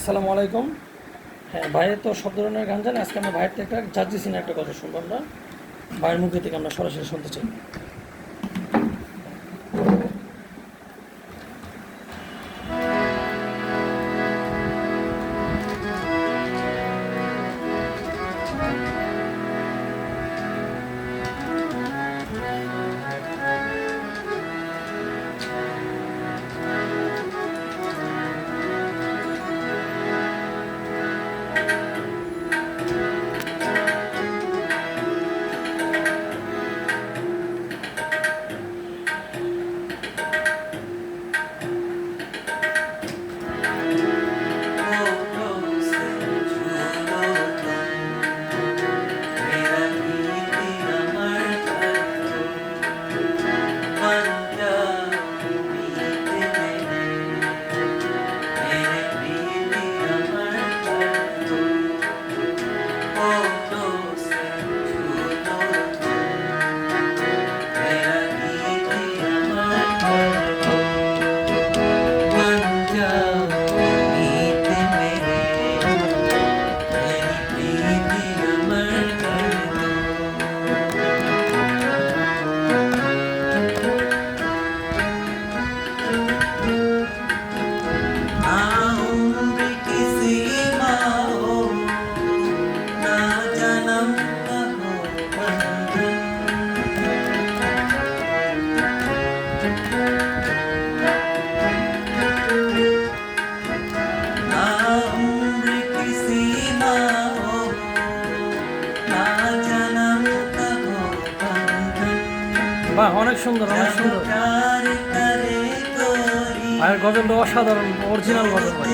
আসসালামু আলাইকুম। হ্যাঁ, ভাইয়ের তো সব ধরনের গান জানে। আজকে আমরা ভাইয়ের থেকে একটা জাজি সিনে একটা কথা শুনবো। আমরা ভাইয়ের মুখে থেকে আমরা সরাসরি শুনতে চাই। বাহ, অনেক সুন্দর, অনেক সুন্দর। ভাইয়ের গজলটা অসাধারণ, অরিজিনাল গজল ভাই।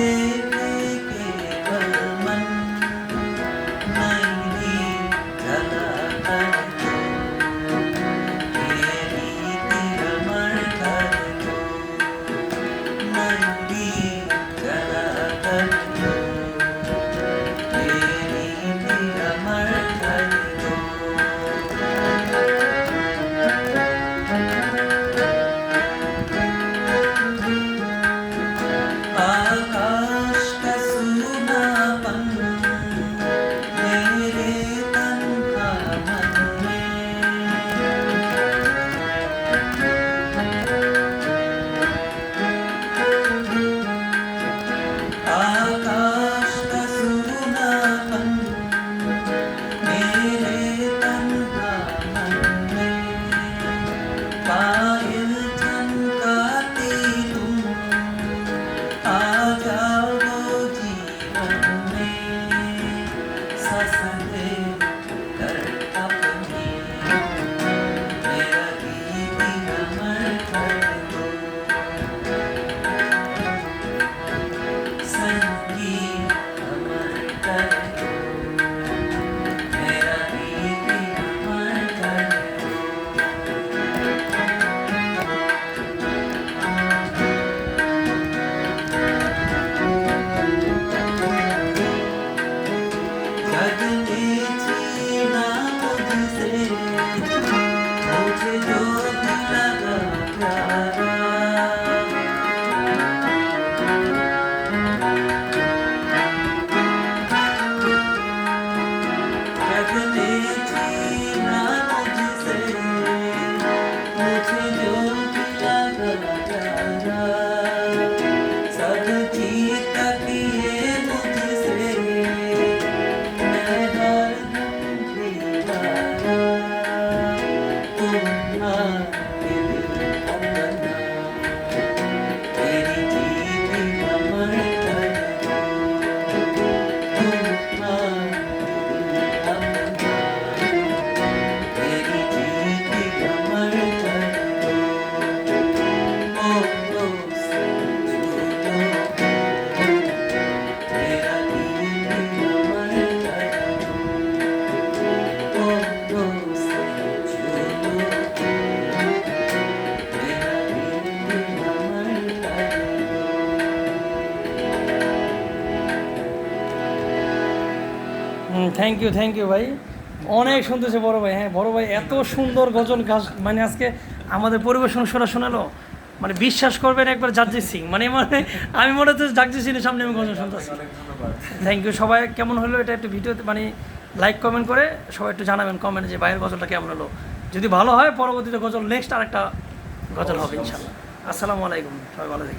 থ্যাংক ইউ ভাই, অনেক শুনতেছে বড় ভাই। হ্যাঁ বড় ভাই, এত সুন্দর গজল গাছ মানে আজকে আমাদের পরিবেশন শোনালো। মানে বিশ্বাস করবেন একবার জাগজিৎ সিং মানে আমি মনে হচ্ছে জাগজিৎ সিংয়ের সামনে আমি গজল শুনতেছি। Thank you. সবাই কেমন হলো এটা একটু ভিডিওতে মানে লাইক কমেন্ট করে সবাই একটু জানাবেন কমেন্টে যে ভাইয়ের গজলটা কেমন হলো। যদি ভালো হয় পরবর্তীতে গজল নেক্সট আরেকটা গজল হবে ইনশাল্লাহ। আসসালামু আলাইকুম, সবাই ভালো থাকবেন।